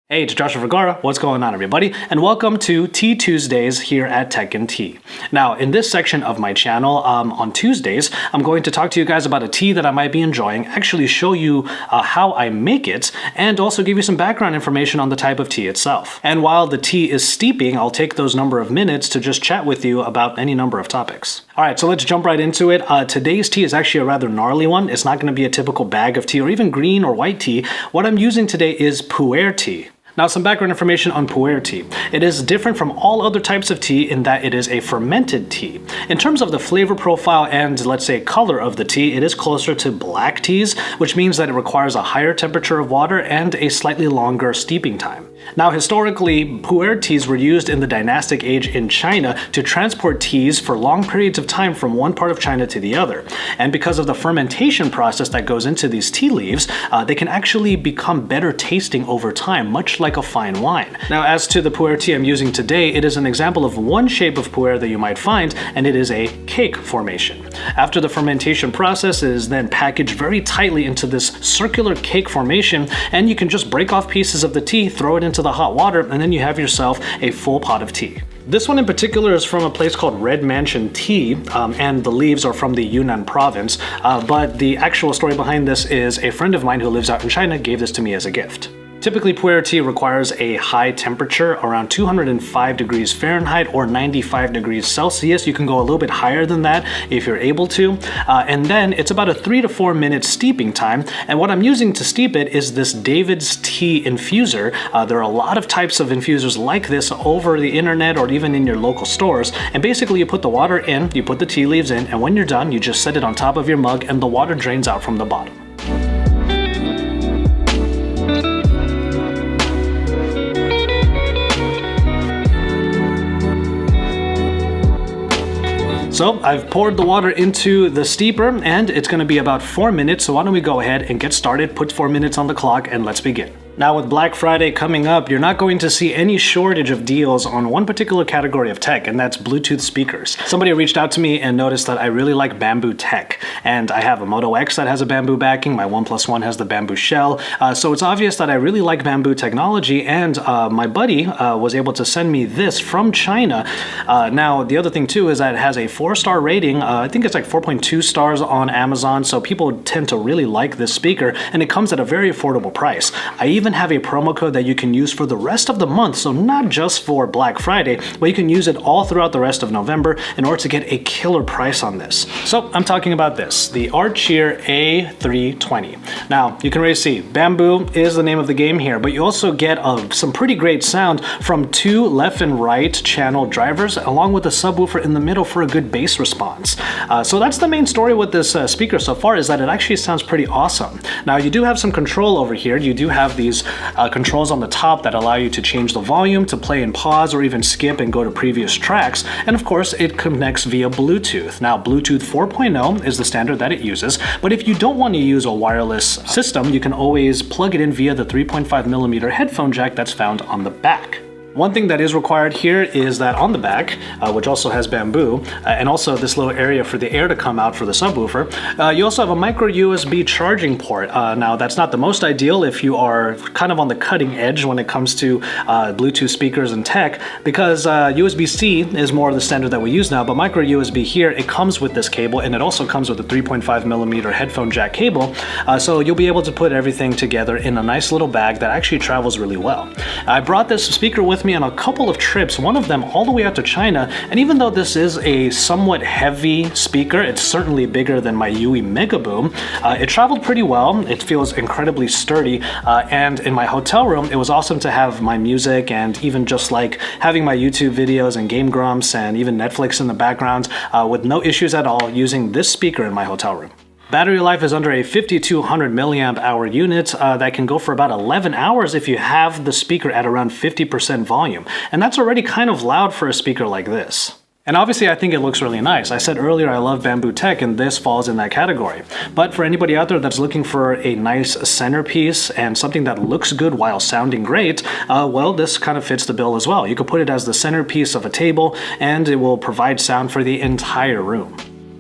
Hey, it's Joshua Vergara. What's going on, everybody? And welcome to Tea Tuesdays here at Tech and Tea. Now, in this section of my channel, on Tuesdays, I'm going to talk to you guys about a tea that I might be enjoying, actually show you how I make it, and also give you some background information on the type of tea itself. And while the tea is steeping, I'll take those number of minutes to just chat with you about any number of topics. All right, so let's jump right into it. Today's tea is actually a rather gnarly one. It's not going to be a typical bag of tea or even green or white tea. What I'm using today is Pu-Erh tea. Now, some background information on Pu-Erh tea. It is different from all other types of tea in that it is a fermented tea. In terms of the flavor profile and, let's say, color of the tea, it is closer to black teas, which means that it requires a higher temperature of water and a slightly longer steeping time. Now, historically, Pu-Erh teas were used in the dynastic age in China to transport teas for long periods of time from one part of China to the other. And because of the fermentation process that goes into these tea leaves, they can actually become better tasting over time, much like a fine wine. Now, as to the Pu-Erh tea I'm using today, it is an example of one shape of Pu-Erh that you might find, and it is a cake formation. After the fermentation process, it is then packaged very tightly into this circular cake formation, and you can just break off pieces of the tea, throw it into the hot water, and then you have yourself a full pot of tea. This one in particular is from a place called Red Mansion Tea, and the leaves are from the Yunnan province, but the actual story behind this is a friend of mine who lives out in China gave this to me as a gift. Typically, Pu-Erh tea requires a high temperature, around 205 degrees Fahrenheit or 95 degrees Celsius. You can go a little bit higher than that if you're able to. And then it's about a 3 to 4 minute steeping time. And what I'm using to steep it is this David's Tea infuser. There are a lot of types of infusers like this over the internet or even in your local stores. And basically, you put the water in, you put the tea leaves in, and when you're done, you just set it on top of your mug and the water drains out from the bottom. So I've poured the water into the steeper and it's going to be about 4 minutes. So why don't we go ahead and get started, put 4 minutes on the clock, and let's begin. Now, with Black Friday coming up, you're not going to see any shortage of deals on one particular category of tech, and that's Bluetooth speakers. Somebody reached out to me and noticed that I really like bamboo tech, and I have a Moto X that has a bamboo backing, my OnePlus One has the bamboo shell, so it's obvious that I really like bamboo technology, and my buddy was able to send me this from China. Now, the other thing too is that it has a 4-star rating. I think it's like 4.2 stars on Amazon, so people tend to really like this speaker, and it comes at a very affordable price. I even have a promo code that you can use for the rest of the month, so not just for Black Friday, but you can use it all throughout the rest of November in order to get a killer price on this. So I'm talking about this, the Archeer A320. Now, you can already see, bamboo is the name of the game here, but you also get some pretty great sound from 2 left and right channel drivers, along with a subwoofer in the middle for a good bass response. So that's the main story with this speaker so far, is that it actually sounds pretty awesome. Now, you do have some control over here. You do have these controls on the top that allow you to change the volume, to play and pause, or even skip and go to previous tracks. And of course, it connects via Bluetooth. Now, Bluetooth 4.0 is the standard that it uses, but if you don't want to use a wireless system, you can always plug it in via the 3.5mm headphone jack that's found on the back. One thing that is required here is that on the back, which also has bamboo, and also this little area for the air to come out for the subwoofer, you also have a micro USB charging port. Now, that's not the most ideal if you are kind of on the cutting edge when it comes to Bluetooth speakers and tech, because USB-C is more of the standard that we use now, but micro USB here, it comes with this cable, and it also comes with a 3.5mm headphone jack cable, so you'll be able to put everything together in a nice little bag that actually travels really well. I brought this speaker with me on a couple of trips, one of them all the way out to China, and even though this is a somewhat heavy speaker, it's certainly bigger than my Yui Mega Boom, it traveled pretty well. It feels incredibly sturdy, and in my hotel room, it was awesome to have my music and even just like having my YouTube videos and Game Grumps and even Netflix in the background with no issues at all using this speaker in my hotel room. Battery life is under a 5200 milliamp hour unit that can go for about 11 hours if you have the speaker at around 50% volume. And that's already kind of loud for a speaker like this. And obviously I think it looks really nice. I said earlier I love bamboo tech, and this falls in that category. But for anybody out there that's looking for a nice centerpiece and something that looks good while sounding great, well, this kind of fits the bill as well. You could put it as the centerpiece of a table and it will provide sound for the entire room.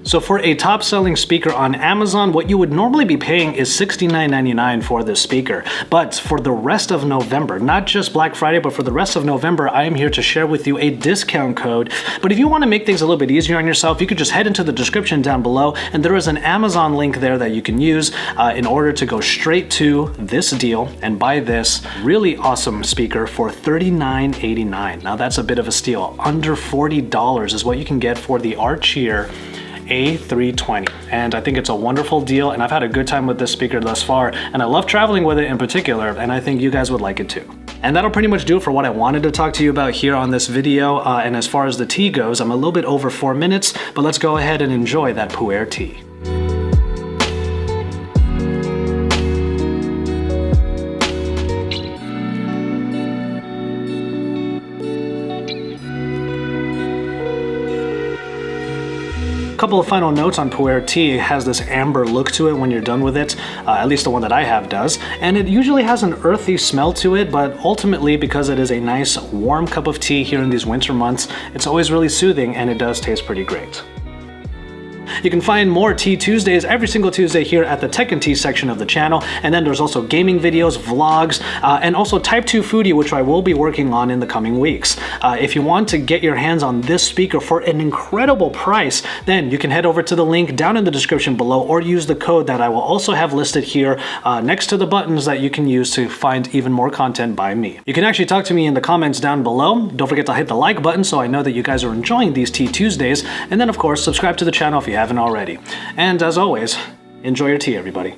So for a top-selling speaker on Amazon, what you would normally be paying is $69.99 for this speaker. But for the rest of November, not just Black Friday, but for the rest of November, I am here to share with you a discount code. But if you want to make things a little bit easier on yourself, you could just head into the description down below, and there is an Amazon link there that you can use in order to go straight to this deal and buy this really awesome speaker for $39.89. Now that's a bit of a steal. Under $40 is what you can get for the Archeer A320, and I think it's a wonderful deal, and I've had a good time with this speaker thus far, and I love traveling with it in particular, and I think you guys would like it too. And that'll pretty much do it for what I wanted to talk to you about here on this video, and as far as the tea goes, I'm a little bit over 4 minutes, but let's go ahead and enjoy that Pu-Erh tea. Couple of final notes on Pu-Erh tea. It has this amber look to it when you're done with it, at least the one that I have does, and it usually has an earthy smell to it, but ultimately because it is a nice warm cup of tea here in these winter months, it's always really soothing and it does taste pretty great. You can find more Tea Tuesdays every single Tuesday here at the Tech and Tea section of the channel, and then there's also gaming videos, vlogs, and also Type 2 Foodie, which I will be working on in the coming weeks. If you want to get your hands on this speaker for an incredible price, then you can head over to the link down in the description below, or use the code that I will also have listed here next to the buttons that you can use to find even more content by me. You can actually talk to me in the comments down below. Don't forget to hit the like button so I know that you guys are enjoying these Tea Tuesdays, and then of course subscribe to the channel if you haven't already. And as always, enjoy your tea, everybody.